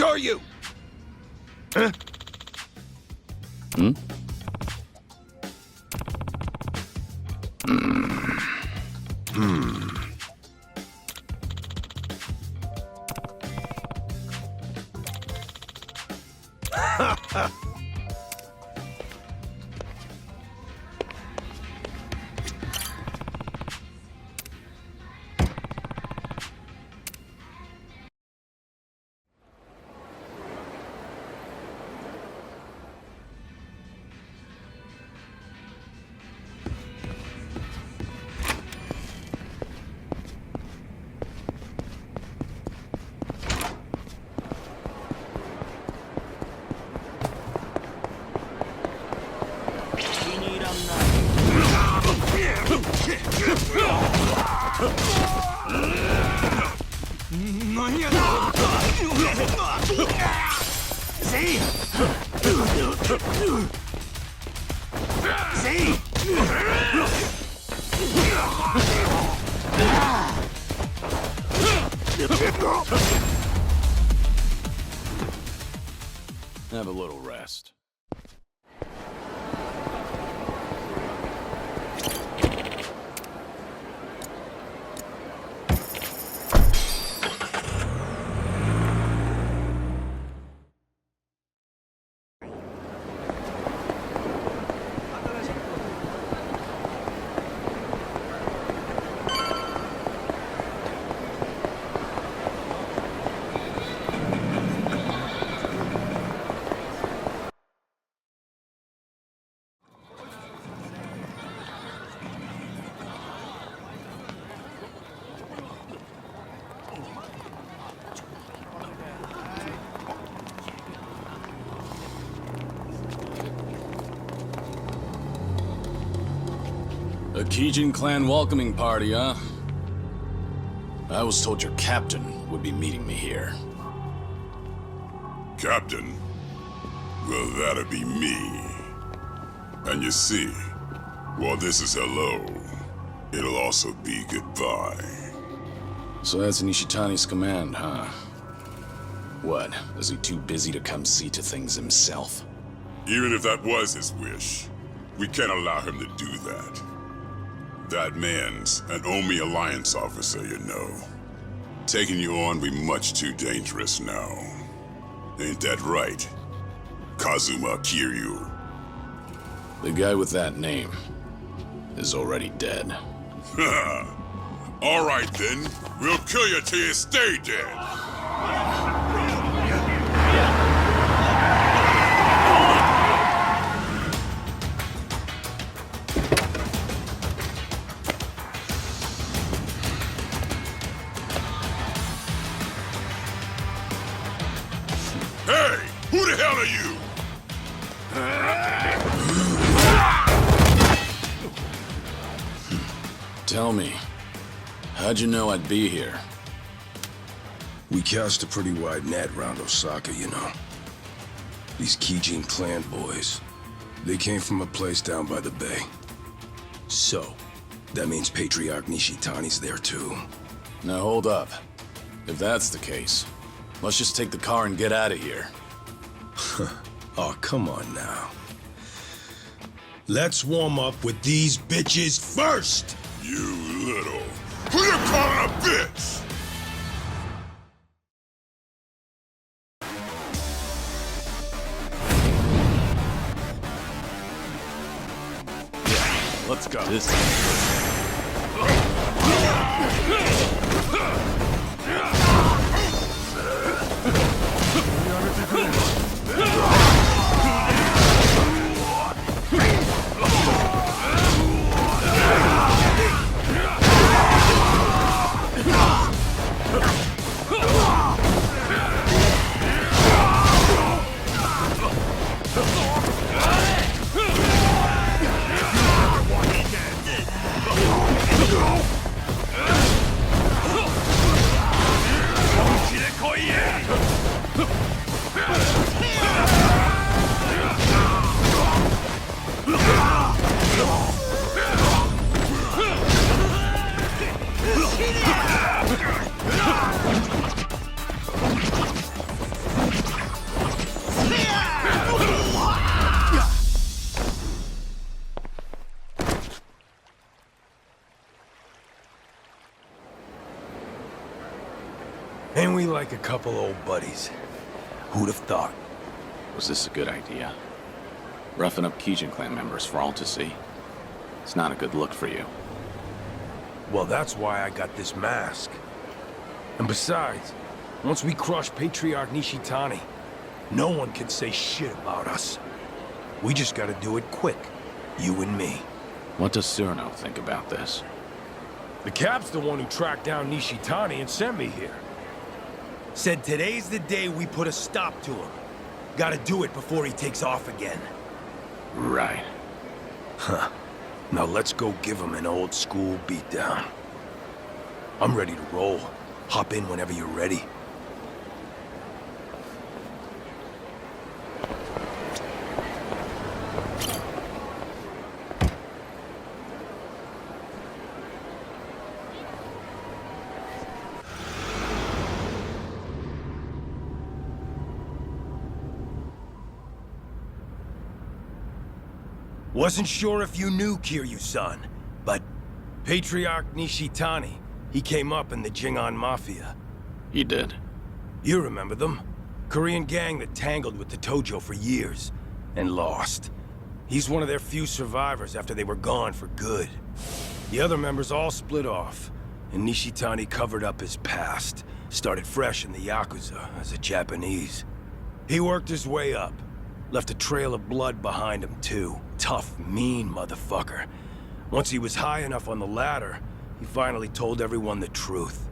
Joryu! Huh? Hmm? Have a little rest. A Gaiden clan welcoming party, huh? I was told your captain would be meeting me here. Captain? Well, that'd be me. And you see, while this is hello, it'll also be goodbye. So that's Nishitani's command, huh? What, is he too busy to come see to things himself? Even if that was his wish, we can't allow him to do that. That man's an Omi Alliance officer, you know. Taking you on will be much too dangerous now. Ain't that right, Kazuma Kiryu? The guy with that name is already dead. All right then, we'll kill you till you stay dead. Hey, who the hell are you? Tell me, how'd you know I'd be here? We cast a pretty wide net around Osaka, you know. These Gaiden clan boys, they came from a place down by the bay. So, that means Patriarch Nishitani's there too. Now hold up. If that's the case, let's just take the car and get out of here. Oh, come on now. Let's warm up with these bitches first! You little... Who you calling a bitch? Let's go. This Ain't we like a couple old buddies? Who'd have thought? Was this a good idea? Roughing up Kijin clan members for all to see. It's not a good look for you. Well, that's why I got this mask. And besides, once we crush Patriarch Nishitani, no one can say shit about us. We just gotta do it quick, you and me. What does Cyrano think about this? The Cap's the one who tracked down Nishitani and sent me here. Said today's the day we put a stop to him. Gotta do it before he takes off again. Right. Huh. Now let's go give him an old school beatdown. I'm ready to roll. Hop in whenever you're ready. Wasn't sure if you knew Kiryu-san, but Patriarch Nishitani, he came up in the Jingan Mafia. He did. You remember them? Korean gang that tangled with the Tojo for years, and lost. He's one of their few survivors after they were gone for good. The other members all split off, and Nishitani covered up his past, started fresh in the Yakuza as a Japanese. He worked his way up, left a trail of blood behind him too. Tough, mean motherfucker. Once he was high enough on the ladder, he finally told everyone the truth.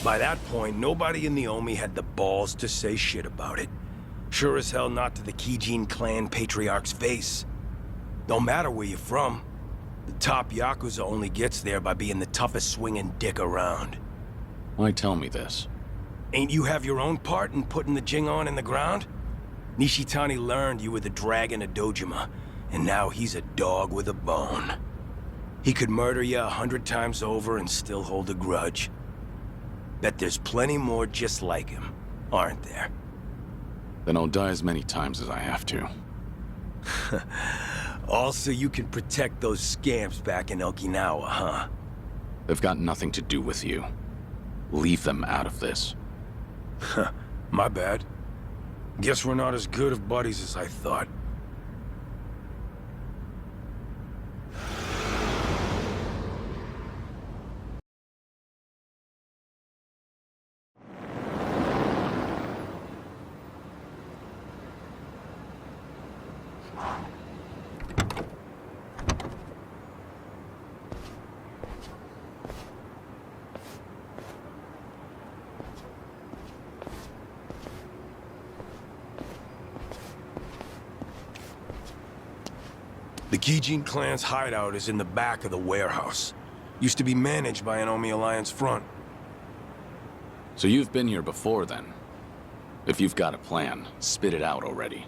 By that point, nobody in the Omi had the balls to say shit about it. Sure as hell not to the Kijin clan patriarch's face. Don't matter where you're from. The top Yakuza only gets there by being the toughest swinging dick around. Why tell me this? Ain't you have your own part in putting the Jingon in the ground? Nishitani learned you were the dragon of Dojima, and now he's a dog with a bone. He could murder you 100 times over and still hold a grudge. Bet there's plenty more just like him, aren't there? Then I'll die as many times as I have to. Also, you can protect those scamps back in Okinawa, huh? They've got nothing to do with you. Leave them out of this. My bad. Guess we're not as good of buddies as I thought. The Kijin clan's hideout is in the back of the warehouse. Used to be managed by an Omi Alliance front. So you've been here before then? If you've got a plan, spit it out already.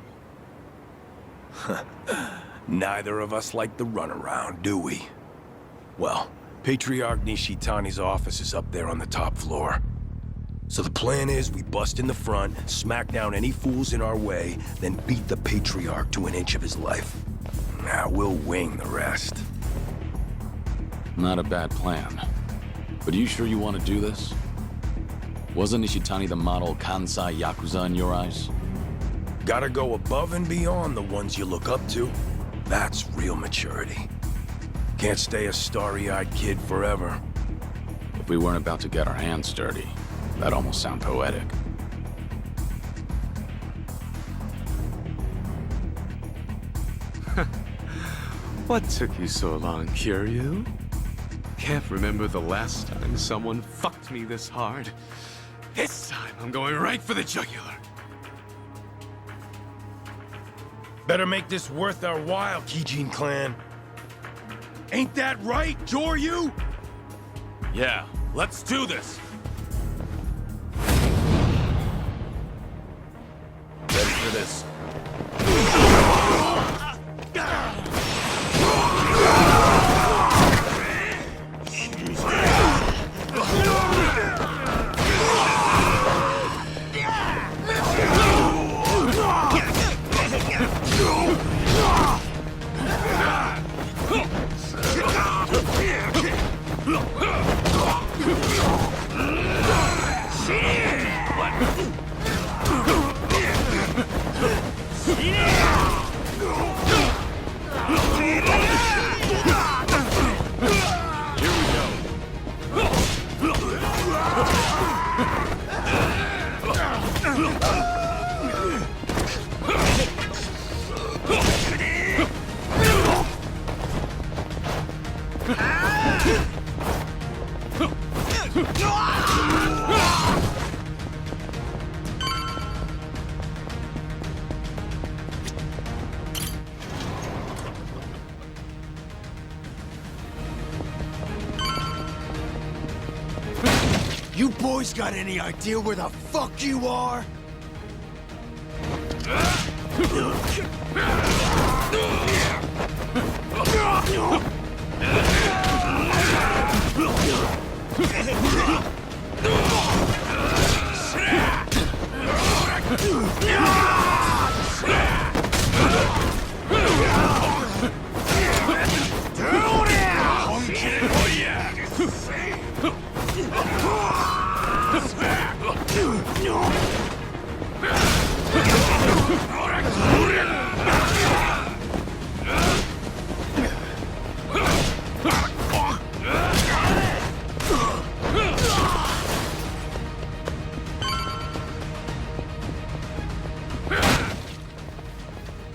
Neither of us like the runaround, do we? Well, Patriarch Nishitani's office is up there on the top floor. So the plan is we bust in the front, smack down any fools in our way, then beat the Patriarch to an inch of his life. Now we'll wing the rest. Not a bad plan. But are you sure you want to do this? Wasn't Nishitani the model Kansai Yakuza in your eyes? Gotta go above and beyond the ones you look up to. That's real maturity. Can't stay a starry-eyed kid forever. If we weren't about to get our hands dirty, that'd almost sound poetic. What took you so long, Kiryu? Can't remember the last time someone fucked me this hard. This time, I'm going right for the jugular. Better make this worth our while, Kijin clan. Ain't that right, Joryu? Yeah, let's do this. Ready for this. Yeah! You boys got any idea where the fuck you are?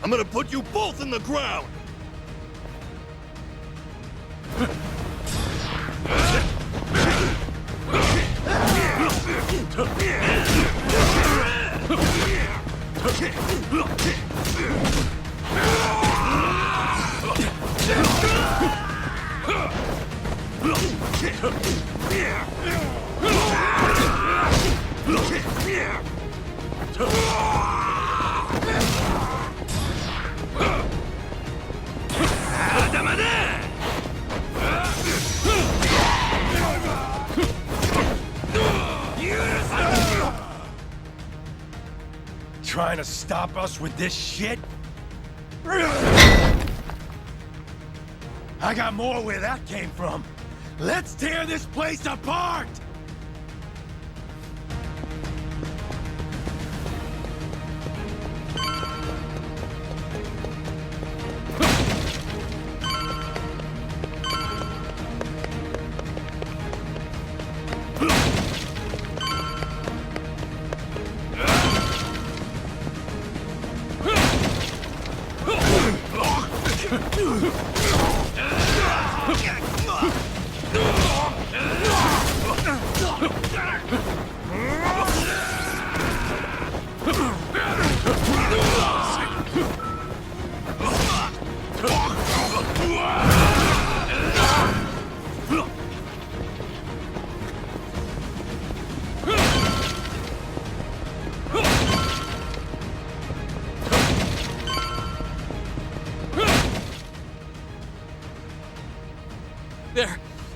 I'm gonna put you both in the ground! Trying to stop us with this shit? I got more where that came from. Let's tear this place apart!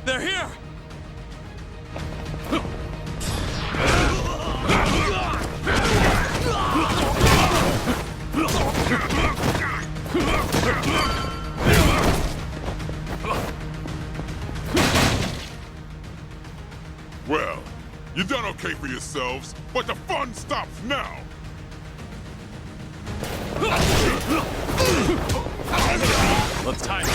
They're here! Well, you done okay for yourselves, but the fun stops now! Let's tie it.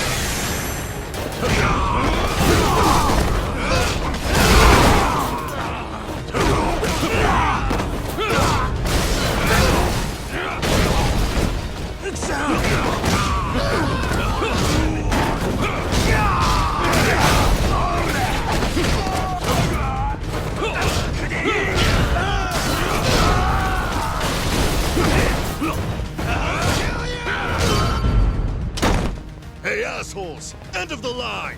Hey, assholes! End of the line!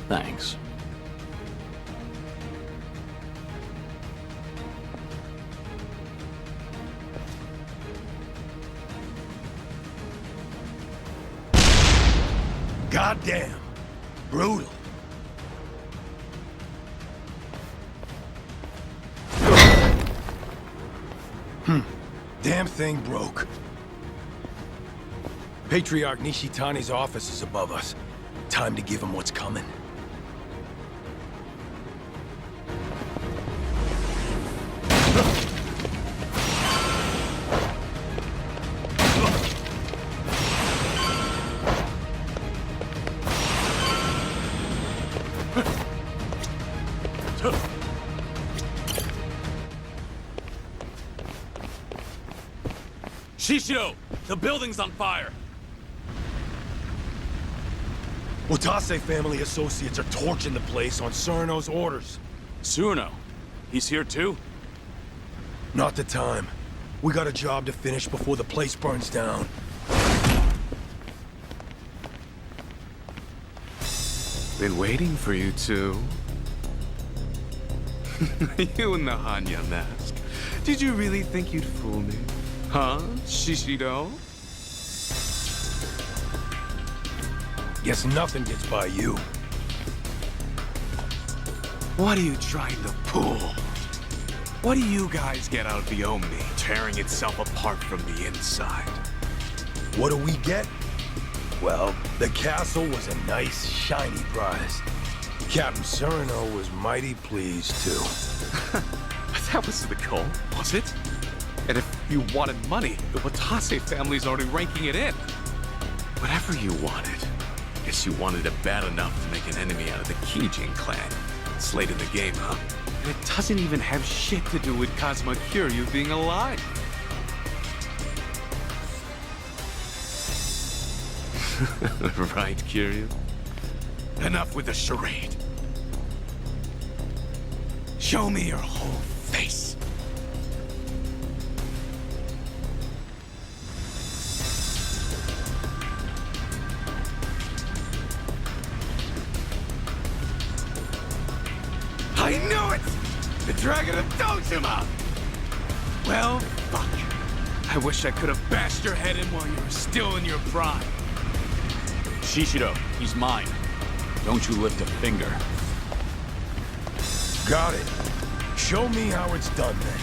Thanks. Goddamn! Brutal. Damn thing broke. Patriarch Nishitani's office is above us. Time to give him what's coming. Shishido! The building's on fire! Watase family associates are torching the place on Surno's orders. Surno? He's here too? Not the time. We got a job to finish before the place burns down. Been waiting for you two. You in the Hanya mask. Did you really think you'd fool me? Huh, Shishido? Guess nothing gets by you. What are you trying to pull? What do you guys get out of the Omi, tearing itself apart from the inside? What do we get? Well, the castle was a nice, shiny prize. Captain Surno was mighty pleased, too. But that was the goal, was it? And if you wanted money, the Watase family's already ranking it in. Whatever you wanted. Guess you wanted it bad enough to make an enemy out of the Kijin clan. It's late in the game, huh? And it doesn't even have shit to do with Kazuma Kiryu being alive. Right, Kiryu? Enough with the charade. Show me your whole face. I knew it! The Dragon of Kazuma! Well, fuck. I wish I could have bashed your head in while you were still in your prime. Shishido, he's mine. Don't you lift a finger. Got it. Show me how it's done, then.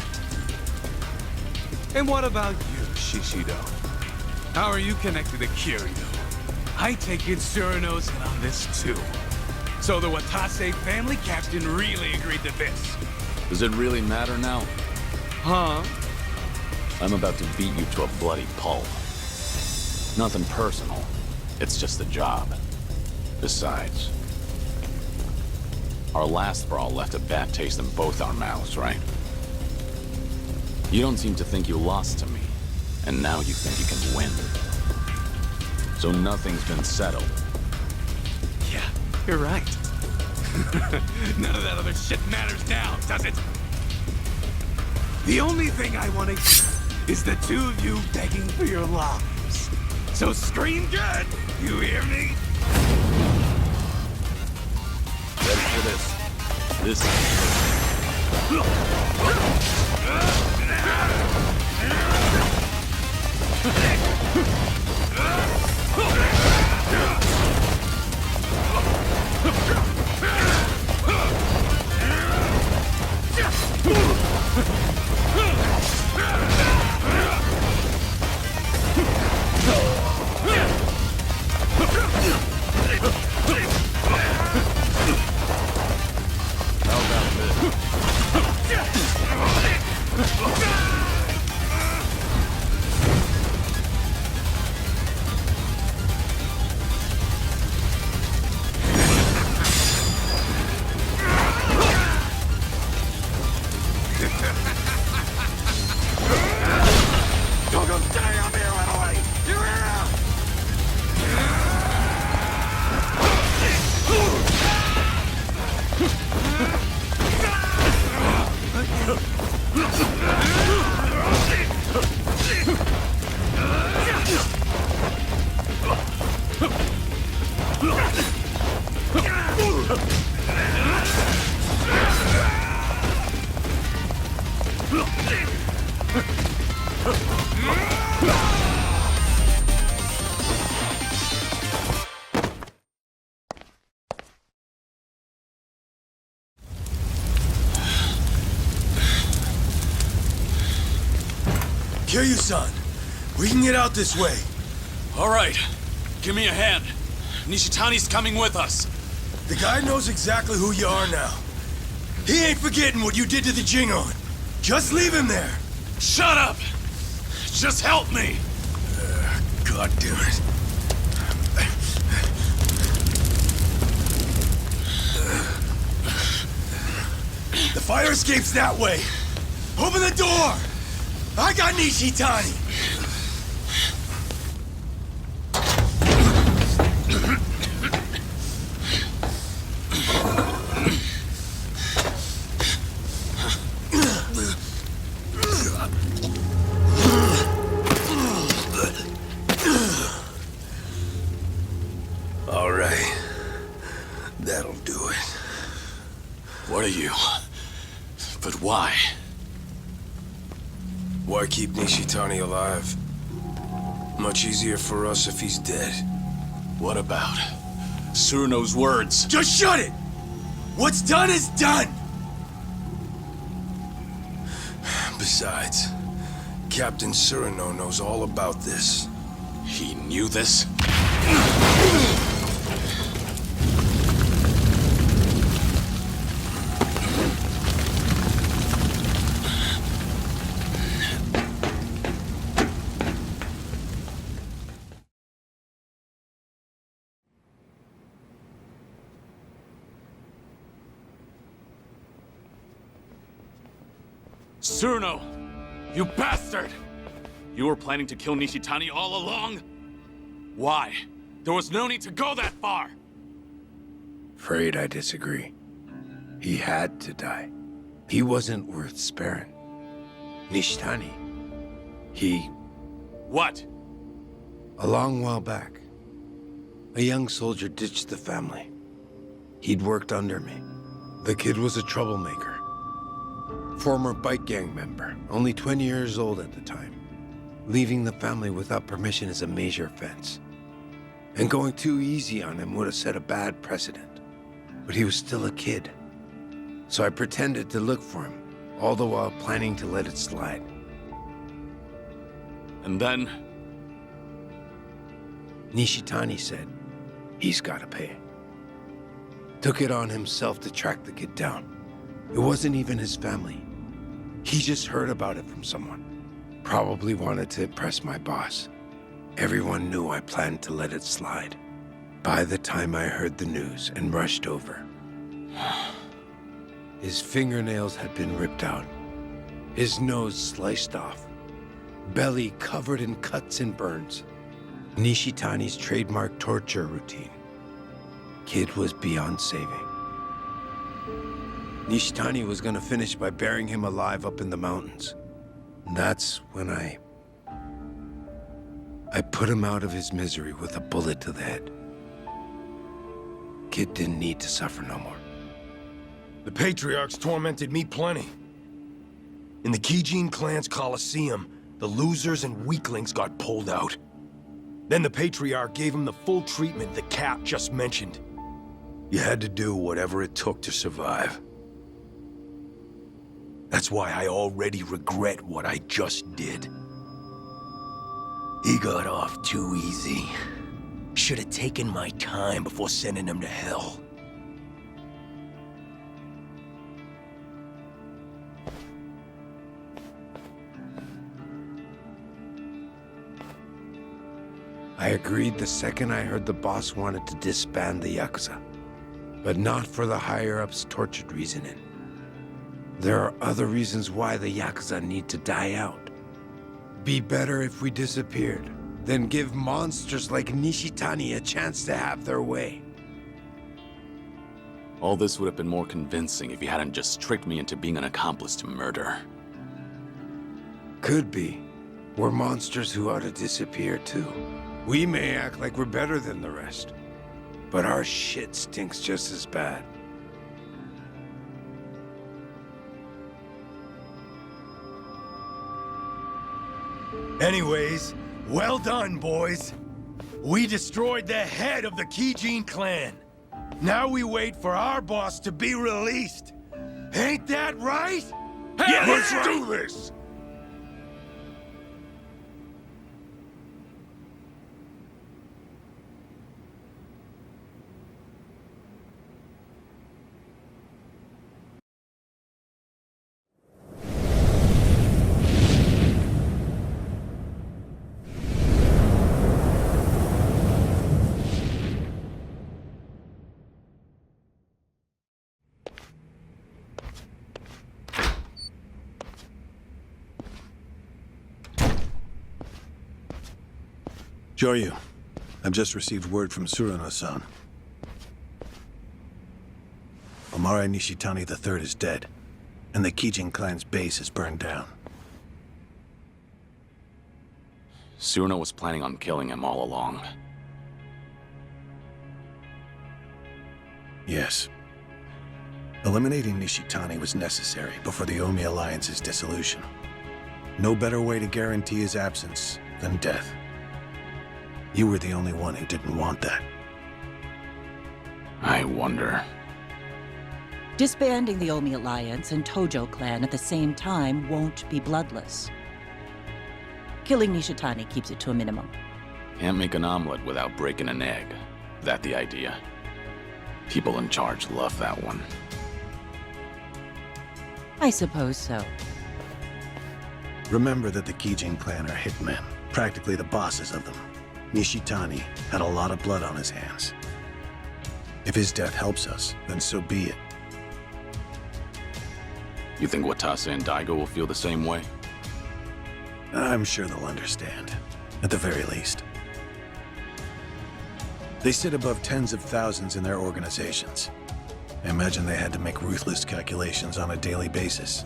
And what about you, Shishido? How are you connected to Kiryu? I take it Surno's in on this too. So the Watase family captain really agreed to this. Does it really matter now? Huh? I'm about to beat you to a bloody pulp. Nothing personal. It's just a job. Besides, our last brawl left a bad taste in both our mouths, right? You don't seem to think you lost to me, and now you think you can win. So nothing's been settled. Yeah, you're right. None of that other shit matters now, does it? The only thing I want to hear is the two of you begging for your lives. So scream good, you hear me? Ready for this? This Kiryu-san, we can get out this way. All right, give me a hand. Nishitani's coming with us. The guy knows exactly who you are now. He ain't forgetting what you did to the Jingon. Just leave him there. Shut up! Just help me! God damn it. The fire escape's that way. Open the door! I got Nishitani! you. But why? Why keep Nishitani alive? Much easier for us if he's dead. What about Tsuruno's words? Just shut it! What's done is done! Besides, Captain Tsuruno knows all about this. He knew this? Tsuruno! You bastard! You were planning to kill Nishitani all along? Why? There was no need to go that far! Afraid I disagree. He had to die. He wasn't worth sparing. Nishitani, he... What? A long while back, a young soldier ditched the family. He'd worked under me. The kid was a troublemaker. Former bike gang member, only 20 years old at the time. Leaving the family without permission is a major offense. And going too easy on him would have set a bad precedent. But he was still a kid. So I pretended to look for him, all the while planning to let it slide. And then? Nishitani said, he's gotta pay. Took it on himself to track the kid down. It wasn't even his family. He just heard about it from someone. Probably wanted to impress my boss. Everyone knew I planned to let it slide. By the time I heard the news and rushed over, his fingernails had been ripped out, his nose sliced off, belly covered in cuts and burns. Nishitani's trademark torture routine. Kid was beyond saving. Nishitani was gonna finish by burying him alive up in the mountains. That's when I put him out of his misery with a bullet to the head. Kid didn't need to suffer no more. The Patriarchs tormented me plenty. In the Kijin clan's Coliseum, the losers and weaklings got pulled out. Then the Patriarch gave him the full treatment the Cap just mentioned. You had to do whatever it took to survive. That's why I already regret what I just did. He got off too easy. Should have taken my time before sending him to hell. I agreed the second I heard the boss wanted to disband the Yakuza. But not for the higher-ups' tortured reasoning. There are other reasons why the Yakuza need to die out. Be better if we disappeared, than give monsters like Nishitani a chance to have their way. All this would have been more convincing if you hadn't just tricked me into being an accomplice to murder. Could be. We're monsters who ought to disappear too. We may act like we're better than the rest, but our shit stinks just as bad. Anyways, well done, boys. We destroyed the head of the Kijin clan. Now we wait for our boss to be released. Ain't that right? Yeah, let's do this! Joryu, I've just received word from Tsuruno-san. Omare Nishitani III is dead, and the Kijin clan's base is burned down. Tsuruno was planning on killing him all along. Yes. Eliminating Nishitani was necessary before the Omi Alliance's dissolution. No better way to guarantee his absence than death. You were the only one who didn't want that. I wonder. Disbanding the Omi Alliance and Tojo clan at the same time won't be bloodless. Killing Nishitani keeps it to a minimum. Can't make an omelet without breaking an egg. That the idea? People in charge love that one. I suppose so. Remember that the Kijin clan are hitmen, practically the bosses of them. Nishitani had a lot of blood on his hands. If his death helps us, then so be it. You think Watase and Daigo will feel the same way? I'm sure they'll understand, at the very least. They sit above tens of thousands in their organizations. I imagine they had to make ruthless calculations on a daily basis.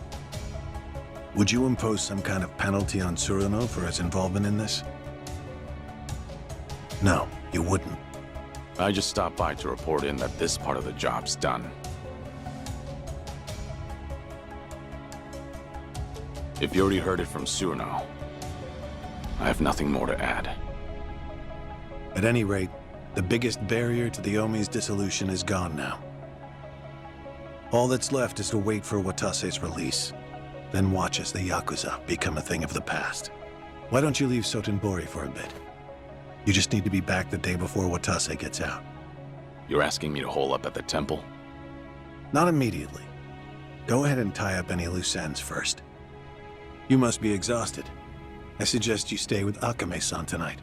Would you impose some kind of penalty on Tsuruno for his involvement in this? No, you wouldn't. I just stopped by to report in that this part of the job's done. If you already heard it from Tsuruno, I have nothing more to add. At any rate, the biggest barrier to the Omi's dissolution is gone now. All that's left is to wait for Watase's release, then watch as the Yakuza become a thing of the past. Why don't you leave Sotenbori for a bit? You just need to be back the day before Watase gets out. You're asking me to hole up at the temple? Not immediately. Go ahead and tie up any loose ends first. You must be exhausted. I suggest you stay with Akame-san tonight.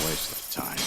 Waste of time.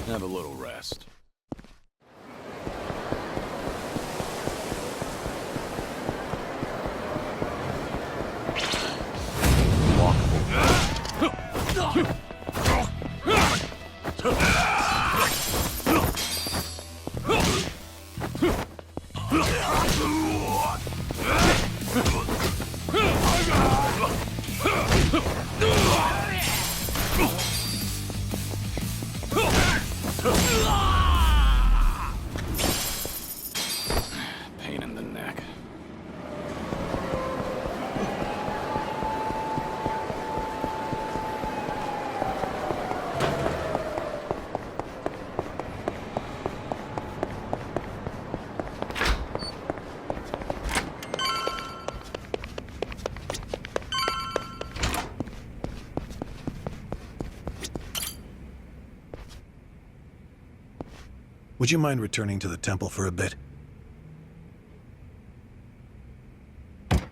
Have a little rest. Pain in the neck. Would you mind returning to the temple for a bit?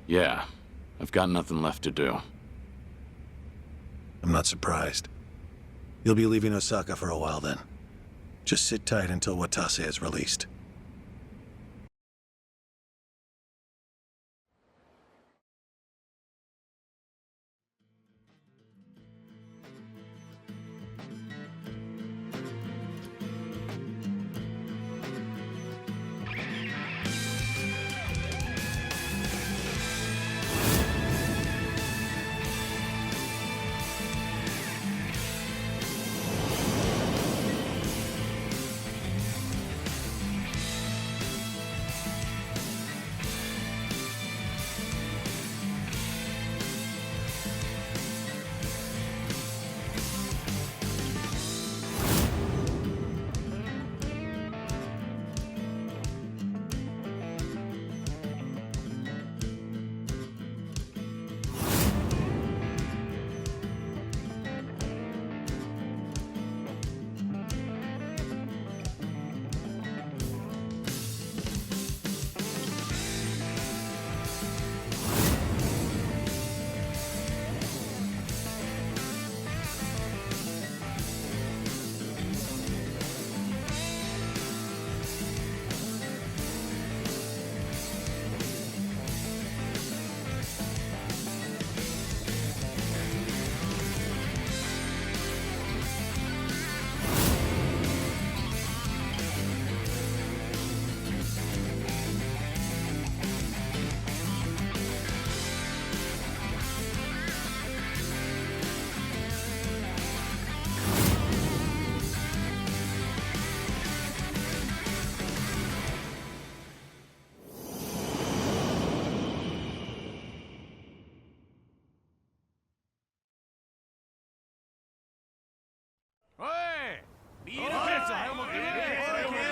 Yeah, I've got nothing left to do. I'm not surprised. You'll be leaving Osaka for a while then. Just sit tight until Watase is released.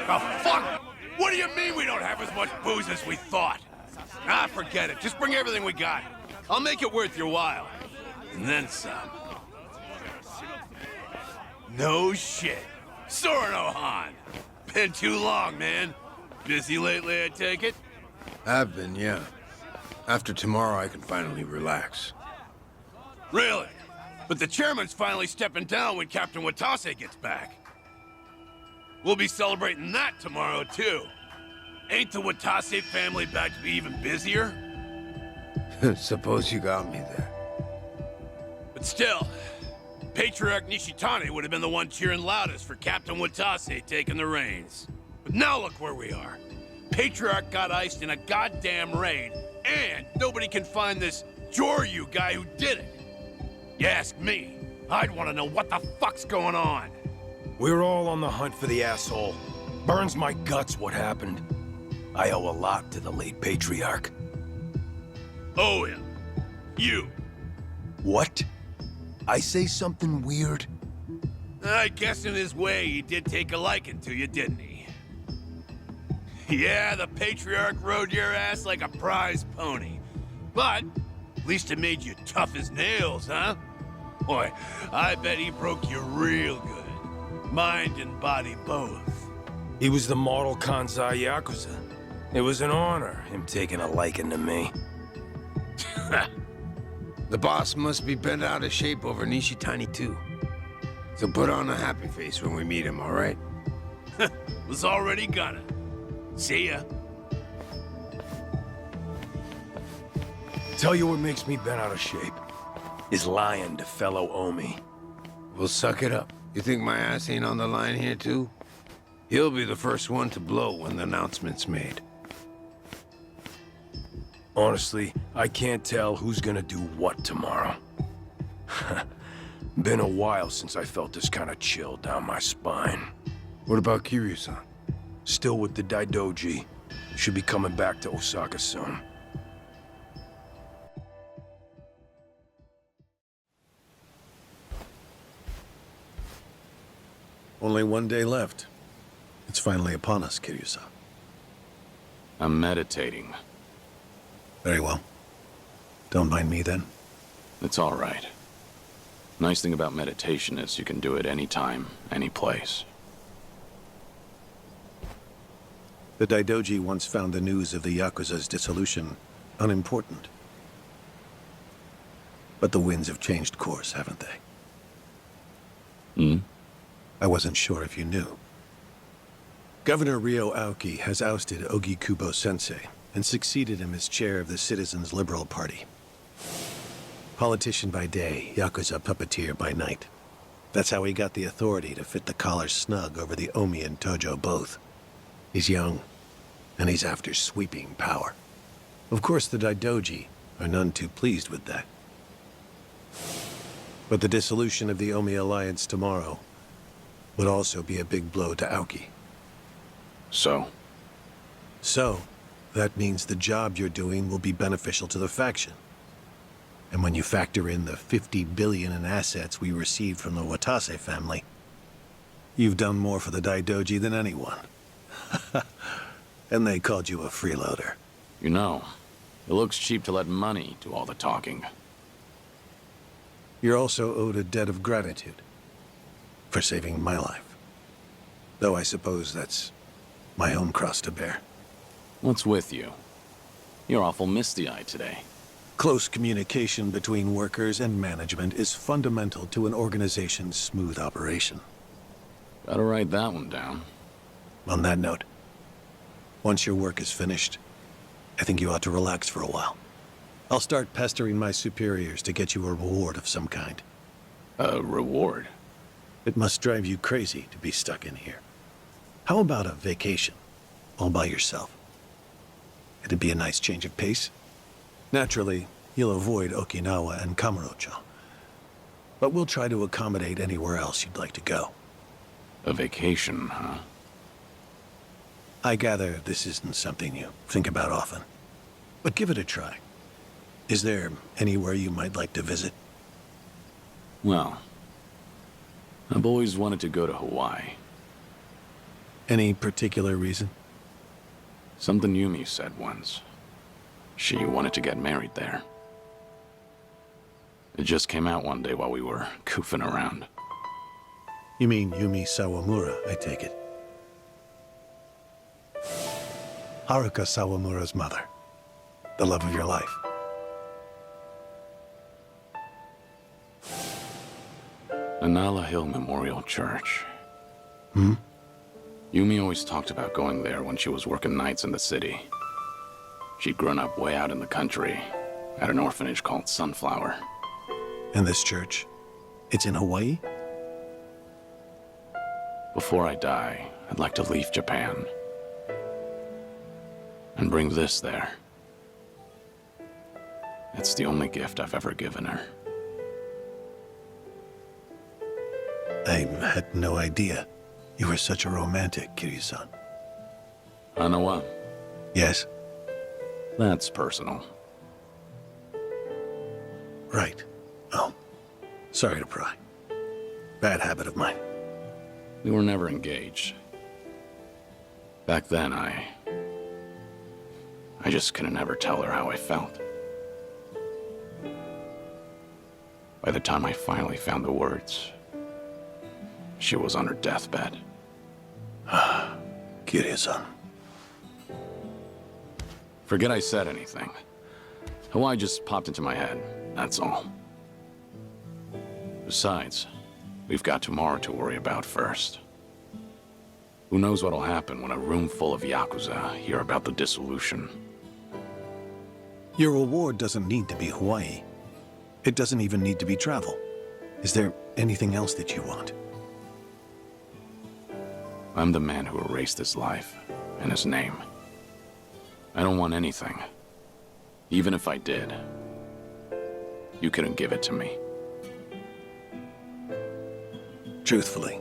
The fuck? What do you mean we don't have as much booze as we thought? Ah, forget it. Just bring everything we got. I'll make it worth your while. And then some. No shit. Sorno-han. Been too long, man. Busy lately, I take it? I've been, yeah. After tomorrow, I can finally relax. Really? But the chairman's finally stepping down when Captain Watase gets back. We'll be celebrating that tomorrow, too. Ain't the Watase family back to be even busier? Suppose you got me there. But still, Patriarch Nishitani would have been the one cheering loudest for Captain Watase taking the reins. But now look where we are. Patriarch got iced in a goddamn raid, and nobody can find this Joryu guy who did it. You ask me, I'd want to know what the fuck's going on. We're all on the hunt for the asshole. Burns my guts what happened. I owe a lot to the late Patriarch. Owe him. You. What? I say something weird? I guess in his way he did take a liking to you, didn't he? Yeah, the Patriarch rode your ass like a prize pony. But at least it made you tough as nails, huh? Boy, I bet he broke you real good. Mind and body both. He was the model Kansai Yakuza. It was an honor, him taking a liking to me. The boss must be bent out of shape over Nishitani, too. So put on a happy face when we meet him, all right? Was already gonna. See ya. Tell you what makes me bent out of shape. Is lying to fellow Omi. We'll suck it up. You think my ass ain't on the line here, too? He'll be the first one to blow when the announcement's made. Honestly, I can't tell who's gonna do what tomorrow. Been a while since I felt this kind of chill down my spine. What about Kiryu-san? Still with the Daidoji. Should be coming back to Osaka soon. Only one day left. It's finally upon us, Kiryu-san. I'm meditating. Very well. Don't mind me, then. It's all right. Nice thing about meditation is you can do it anytime, any place. The Daidoji once found the news of the Yakuza's dissolution unimportant. But the winds have changed course, haven't they? I wasn't sure if you knew. Governor Ryo Aoki has ousted Ogikubo Sensei and succeeded him as chair of the Citizens' Liberal Party. Politician by day, Yakuza puppeteer by night. That's how he got the authority to fit the collar snug over the Omi and Tojo both. He's young, and he's after sweeping power. Of course, the Daidoji are none too pleased with that. But the dissolution of the Omi Alliance tomorrow would also be a big blow to Aoki. So, that means the job you're doing will be beneficial to the faction. And when you factor in the 50 billion in assets we received from the Watase family, you've done more for the Daidoji than anyone. And they called you a freeloader. you know, it looks cheap to let money do all the talking. You're also owed a debt of gratitude for saving my life. Though I suppose that's my own cross to bear. What's with you? You're awful misty-eyed today. Close communication between workers and management is fundamental to an organization's smooth operation. Gotta write that one down. On that note, once your work is finished, I think you ought to relax for a while. I'll start pestering my superiors to get you a reward of some kind. A reward? It must drive you crazy to be stuck in here. How about a vacation, all by yourself? It'd be a nice change of pace. Naturally, you'll avoid Okinawa and Kamurocho. But we'll try to accommodate anywhere else you'd like to go. A vacation, huh? I gather this isn't something you think about often. But give it a try. Is there anywhere you might like to visit? Well, I've always wanted to go to Hawaii. Any particular reason? Something Yumi said once. She wanted to get married there. It just came out one day while we were goofing around. You mean Yumi Sawamura, I take it. Haruka Sawamura's mother. The love of your life. Anala Hill Memorial Church. Hmm? Yumi always talked about going there when she was working nights in the city. She'd grown up way out in the country, at an orphanage called Sunflower. And this church? It's in Hawaii? Before I die, I'd like to leave Japan. And bring this there. It's the only gift I've ever given her. I had no idea you were such a romantic, Kiryu-san. Hanawa, Yes? that's personal. Right. Oh, sorry to pry. Bad habit of mine. We were never engaged. Back then, I just couldn't ever tell her how I felt. By the time I finally found the words, she was on her deathbed. Kiryu-san. Forget I said anything. Hawaii just popped into my head, that's all. Besides, we've got tomorrow to worry about first. Who knows what'll happen when a room full of Yakuza hear about the dissolution. Your reward doesn't need to be Hawaii. It doesn't even need to be travel. Is there anything else that you want? I'm the man who erased his life and his name. I don't want anything. Even if I did, you couldn't give it to me. Truthfully,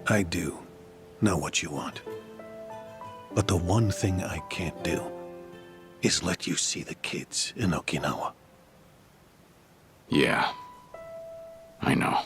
I do know what you want. But the one thing I can't do is let you see the kids in Okinawa. Yeah, I know.